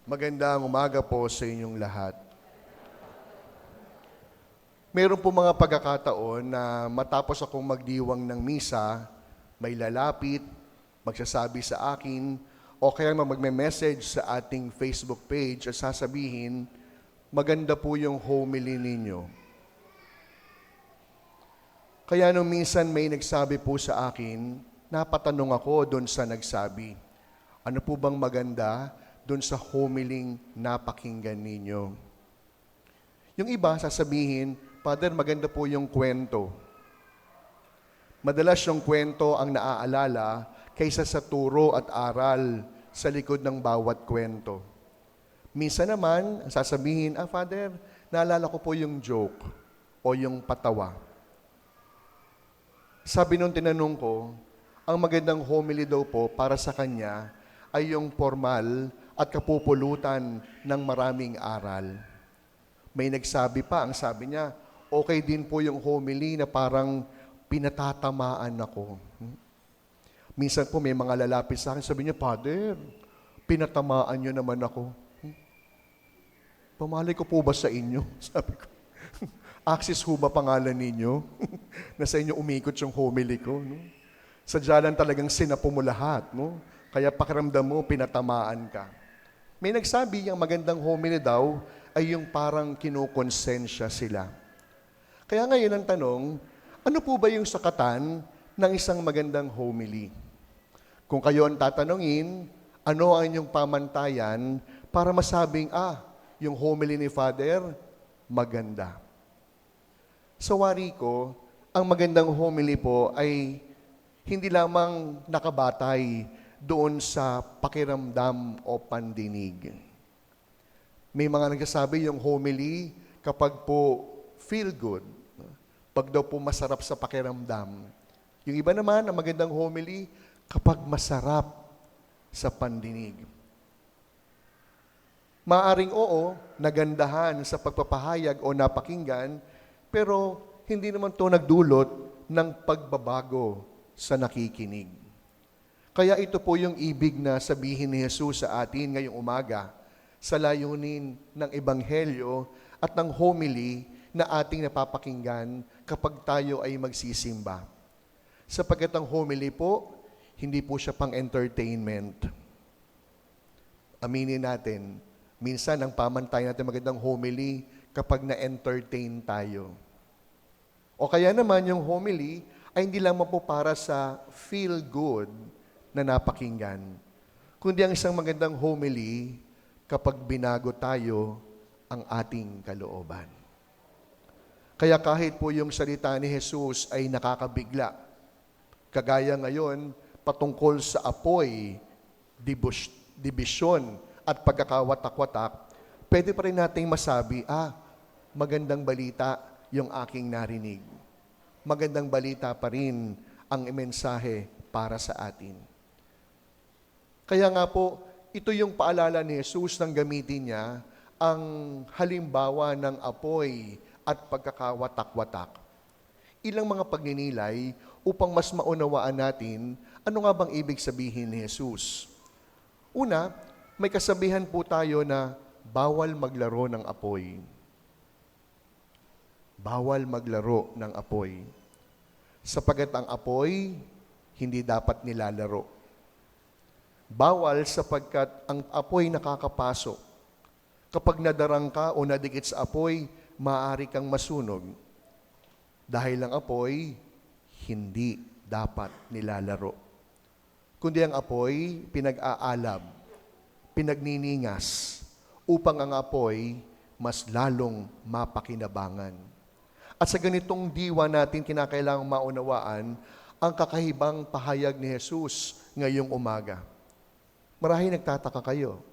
Magandang umaga po sa inyong lahat. Meron po mga pagkakataon na matapos akong magdiwang ng misa, may lalapit, magsasabi sa akin, o kaya magme-message sa ating Facebook page at sasabihin, maganda po yung homily ninyo. Kaya nung minsan may nagsabi po sa akin, napatanong ako doon sa nagsabi, ano po bang maganda doon sa homiling napakinggan ninyo? Yung iba sasabihin, Father, maganda po yung kwento. Madalas yung kwento ang naaalala kaysa sa turo at aral sa likod ng bawat kwento. Minsan naman, sasabihin, Father, naalala ko po yung joke o yung patawa. Sabi nung tinanong ko, ang magandang homily daw po para sa kanya ay yung formal at kapupulutan ng maraming aral. May nagsabi pa, ang sabi niya, okay din po yung homily na parang pinatatamaan ako. Minsan po may mga lalapit sa akin, sabi niya, Father, pinatamaan niyo naman ako. Pamalay ko po ba sa inyo? Sabi ko, Axis ho ba pangalan ninyo? Na sa inyo umikot yung homily ko. No? Sadya lang talagang sinapo mo lahat. No? Kaya pakiramdam mo, pinatamaan ka. May nagsabi, ang magandang homily daw ay yung parang kinukonsensya sila. Kaya ngayon ang tanong, ano po ba yung sakatan ng isang magandang homily? Kung kayo ang tatanungin, ano ang inyong pamantayan para masabing, yung homily ni Father, maganda. Sa wari ko, ang magandang homily po ay hindi lamang nakabatay doon sa pakiramdam o pandinig. May mga nagsasabi yung homily kapag po feel good, pag daw po masarap sa pakiramdam. Yung iba naman, ang magandang homily kapag masarap sa pandinig. Maaring oo, nagandahan sa pagpapahayag o napakinggan, pero hindi naman to nagdulot ng pagbabago sa nakikinig. Kaya ito po yung ibig na sabihin ni Jesus sa atin ngayong umaga sa layunin ng Ebanghelyo at ng homily na ating napapakinggan kapag tayo ay magsisimba. Sapagkat ang homily po, hindi po siya pang entertainment. Aminin natin, minsan ang pamantayan natin magandang homily kapag na-entertain tayo. O kaya naman yung homily ay hindi lamang po para sa feel good na napakinggan, kundi ang isang magandang homily kapag binago tayo ang ating kalooban. Kaya kahit po yung salita ni Jesus ay nakakabigla, kagaya ngayon patungkol sa apoy, dibisyon at pagkakawatak-watak, pwede pa rin nating masabi, magandang balita yung aking narinig. Magandang balita pa rin ang mensahe para sa atin. Kaya nga po, ito yung paalala ni Jesus nang gamitin niya ang halimbawa ng apoy at pagkakawatak-watak. Ilang mga pagninilay upang mas maunawaan natin ano nga bang ibig sabihin ni Jesus. Una, may kasabihan po tayo na bawal maglaro ng apoy. Bawal maglaro ng apoy. Sapagat ang apoy, hindi dapat nilalaro. Bawal sapagkat ang apoy nakakapasok. Kapag nadarang ka o nadikit sa apoy, maaari kang masunog. Dahil ang apoy, hindi dapat nilalaro. Kundi ang apoy, pinag-aalab, pinagniningas, upang ang apoy mas lalong mapakinabangan. At sa ganitong diwa natin kinakailangang maunawaan ang kakahibang pahayag ni Jesus ngayong umaga. Marahil nagtataka kayo,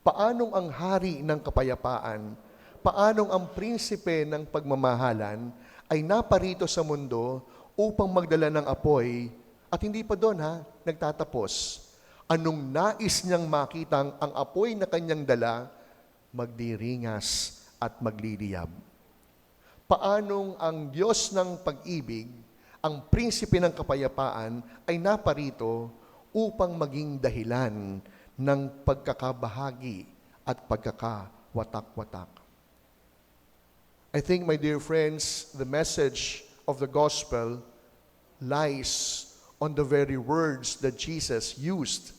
paanong ang hari ng kapayapaan, paanong ang prinsipe ng pagmamahalan ay naparito sa mundo upang magdala ng apoy at hindi pa doon nagtatapos. Anong nais niyang makitang ang apoy na kanyang dala, magdiringas at magliliyab. Paanong ang Diyos ng pag-ibig, ang prinsipe ng kapayapaan ay naparito upang maging dahilan ng pagkakabahagi at pagkakawatak-watak. I think, my dear friends, the message of the gospel lies on the very words that Jesus used.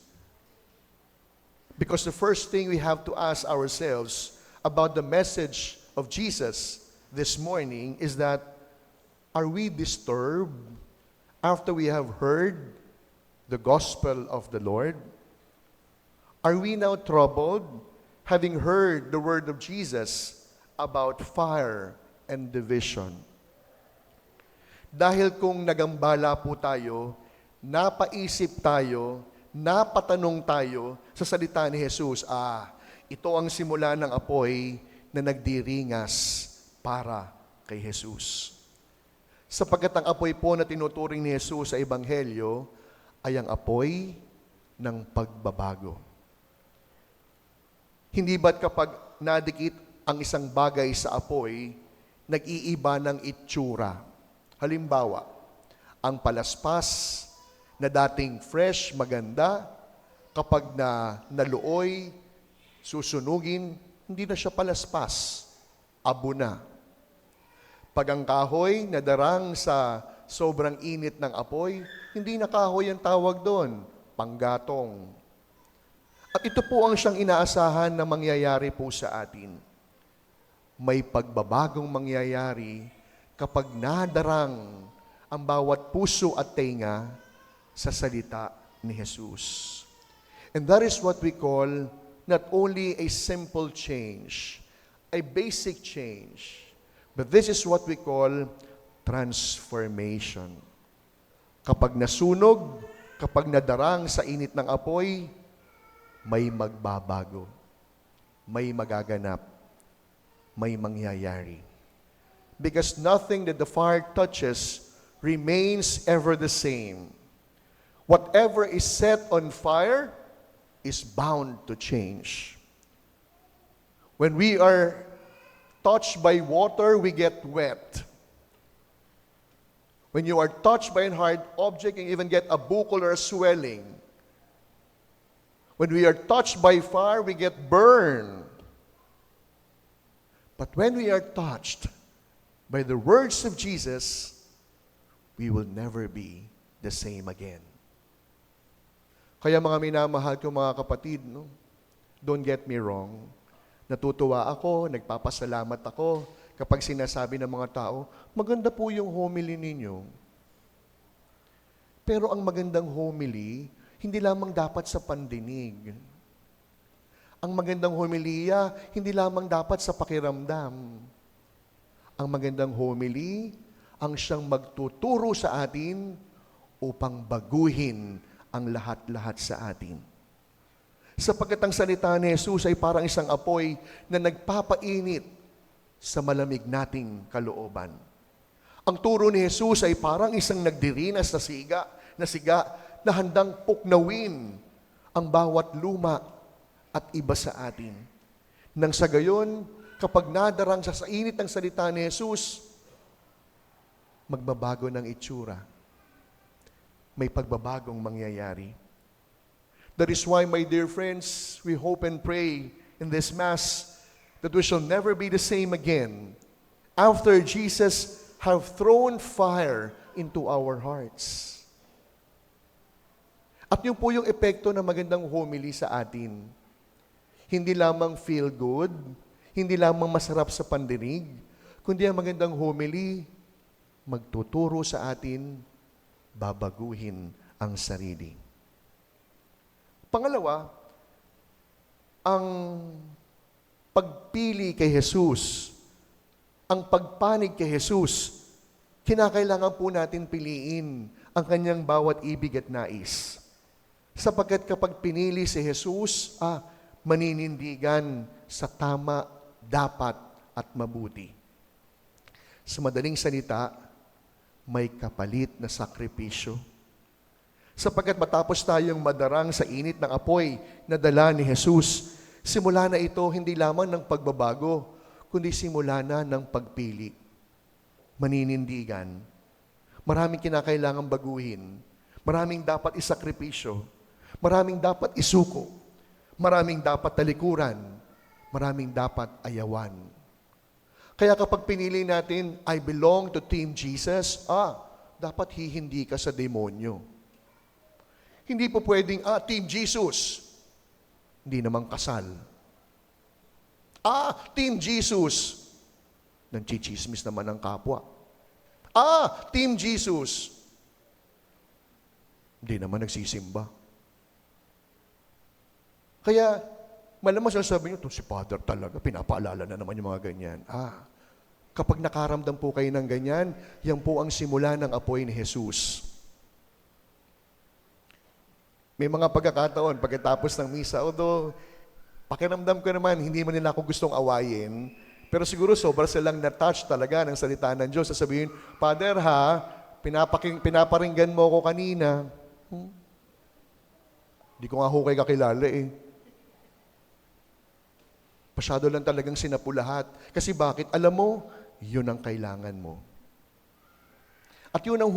Because the first thing we have to ask ourselves about the message of Jesus this morning is that, are we disturbed after we have heard the gospel of the Lord? Are we now troubled having heard the word of Jesus about fire and division? Dahil kung nagambala po tayo, napaisip tayo, napatanong tayo sa salita ni Jesus, ito ang simula ng apoy na nagdiringas para kay Jesus. Sapagkat ang apoy po na tinuturing ni Jesus sa Ebanghelyo ay ang apoy ng pagbabago. Hindi ba't kapag nadikit ang isang bagay sa apoy, nag-iiba ng itsura? Halimbawa, ang palaspas na dating fresh, maganda, kapag naluoy, susunugin, hindi na siya palaspas, abo na. Pag ang kahoy nadarang sa sobrang init ng apoy, hindi na kahoy ang tawag doon, panggatong. At ito po ang siyang inaasahan na mangyayari po sa atin. May pagbabagong mangyayari kapag nadarang ang bawat puso at tenga sa salita ni Jesus. And that is what we call not only a simple change, a basic change, but this is what we call transformation. Kapag nasunog, kapag nadarang sa init ng apoy, may magbabago, may magaganap, may mangyayari. Because nothing that the fire touches remains ever the same. Whatever is set on fire is bound to change. When we are touched by water, we get wet. When you are touched by a hard object, you even get a buccal or a swelling. When we are touched by fire, we get burned. But when we are touched by the words of Jesus, we will never be the same again. Kaya mga minamahal ko mga kapatid, don't get me wrong, natutuwa ako, nagpapasalamat ako kapag sinasabi ng mga tao, maganda po yung homily ninyo. Pero ang magandang homily, hindi lamang dapat sa pandinig. Ang magandang homilia, hindi lamang dapat sa pakiramdam. Ang magandang homily, ang siyang magtuturo sa atin upang baguhin ang lahat-lahat sa atin. Sapagkat ang salita ni Jesus ay parang isang apoy na nagpapainit sa malamig nating kalooban. Ang turo ni Jesus ay parang isang nagdirinas na siga na handang puknawin ang bawat luma at iba sa atin. Nang sa gayon, kapag nadarang sa init ng salita ni Jesus, magbabago ng itsura. May pagbabagong mangyayari. That is why, my dear friends, we hope and pray in this Mass that we shall never be the same again after Jesus have thrown fire into our hearts. At yun po yung epekto ng magandang homily sa atin. Hindi lamang feel good, hindi lamang masarap sa pandinig, kundi ang magandang homily, magtuturo sa atin, babaguhin ang sarili. Pangalawa, ang pagpili kay Jesus, ang pagpanig kay Jesus, kinakailangan po natin piliin ang kanyang bawat ibig at nais. Sapagkat kapag pinili si Jesus, maninindigan sa tama, dapat at mabuti. Sa madaling salita, may kapalit na sakripisyo. Sapagkat matapos tayong madarang sa init ng apoy na dala ni Jesus, simula na ito hindi lamang ng pagbabago, kundi simula na ng pagpili. Maninindigan. Maraming kinakailangang baguhin. Maraming dapat isakripisyo. Maraming dapat isuko. Maraming dapat talikuran. maraming dapat ayawan. Kaya kapag pinili natin, I belong to Team Jesus, dapat hihindi ka sa demonyo. Hindi po pwedeng, Team Jesus. Hindi naman kasal. Team Jesus. Nangchichismis naman ang kapwa. Team Jesus. Hindi naman nagsisimba. Kaya, malamang sasabi niyo, si Father talaga, pinapaalala na naman yung mga ganyan. Kapag nakaramdam po kayo ng ganyan, yan po ang simula ng apoy ni Jesus. May mga pagkakataon, pagkatapos ng misa, although, pakiramdam ko naman, hindi man nila ako gustong awayin, pero siguro sobra silang na-touch talaga ng salita ng Diyos. Sasabihin, Father pinaparinggan mo ako kanina. Hindi ko nga ho kayo kakilala eh. Masyado lang talagang sinapulahat. Kasi bakit? Alam mo, yun ang kailangan mo. At yun ang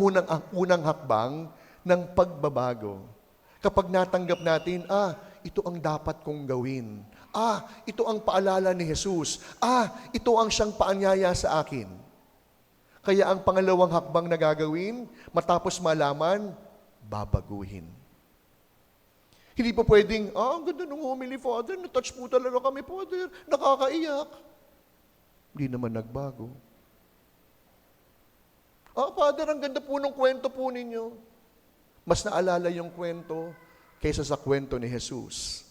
unang hakbang ng pagbabago. Kapag natanggap natin, ito ang dapat kong gawin. Ito ang paalala ni Jesus. Ito ang siyang paanyaya sa akin. Kaya ang pangalawang hakbang na gagawin, matapos malaman, babaguhin. Hindi pa pwedeng, ang ganda ng homily, Father, na-touch po talaga kami, Father, nakakaiyak. Hindi naman nagbago. Father, ang ganda po ng kwento po ninyo. Mas naalala yung kwento kaysa sa kwento ni Jesus.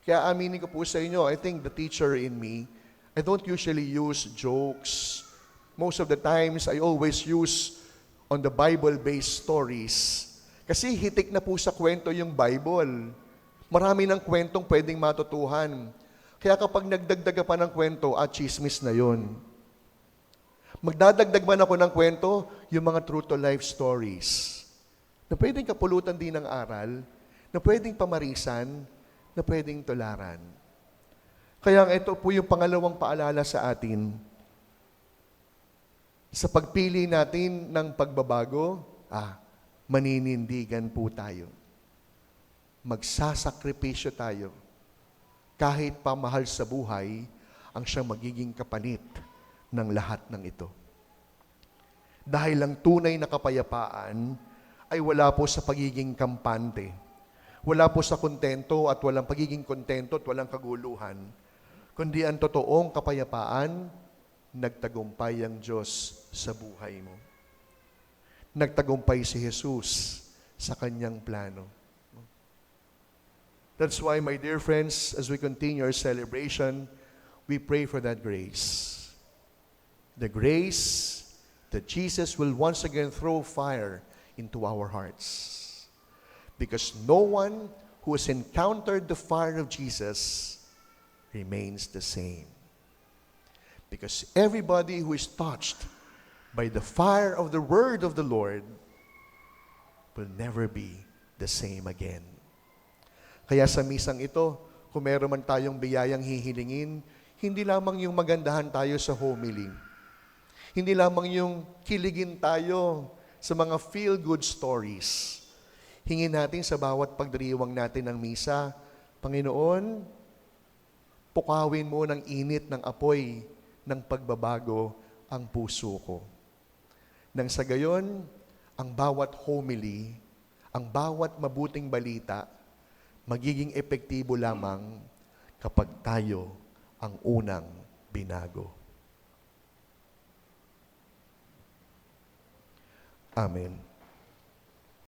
Kaya aminin ko po sa inyo, I think the teacher in me, I don't usually use jokes. Most of the times, I always use on the Bible-based stories. Kasi hitik na po sa kwento yung Bible. Marami ng kwentong pwedeng matutuhan. Kaya kapag nagdagdag pa ng kwento, chismis na yon. Magdadagdag man ako ng kwento, yung mga true to life stories. Na pwedeng kapulutan din ng aral, na pwedeng pamarisan, na pwedeng tularan. Kaya ito po yung pangalawang paalala sa atin. Sa pagpili natin ng pagbabago, maninindigan po tayo. Magsasakripisyo tayo. Kahit pamahal sa buhay, ang siyang magiging kapalit ng lahat ng ito. Dahil ang tunay na kapayapaan ay wala po sa pagiging kampante. Wala po sa kontento at walang pagiging kontento at walang kaguluhan. Kundi ang totoong kapayapaan, nagtagumpay ang Diyos sa buhay mo. Nagtagumpay si Jesus sa kanyang plano. That's why, my dear friends, as we continue our celebration, we pray for that grace. The grace that Jesus will once again throw fire into our hearts. Because no one who has encountered the fire of Jesus remains the same. Because everybody who is touched by the fire of the word of the Lord will never be the same again. Kaya sa misang ito, kung meron man tayong biyayang hihilingin, hindi lamang yung magandahan tayo sa homily. Hindi lamang yung kiligin tayo sa mga feel-good stories. Hingin natin sa bawat pagdiriwang natin ng misa, Panginoon, pukawin mo ng init ng apoy ng pagbabago ang puso ko. Nang sa gayon, ang bawat homily, ang bawat mabuting balita, magiging epektibo lamang kapag tayo ang unang binago. Amen.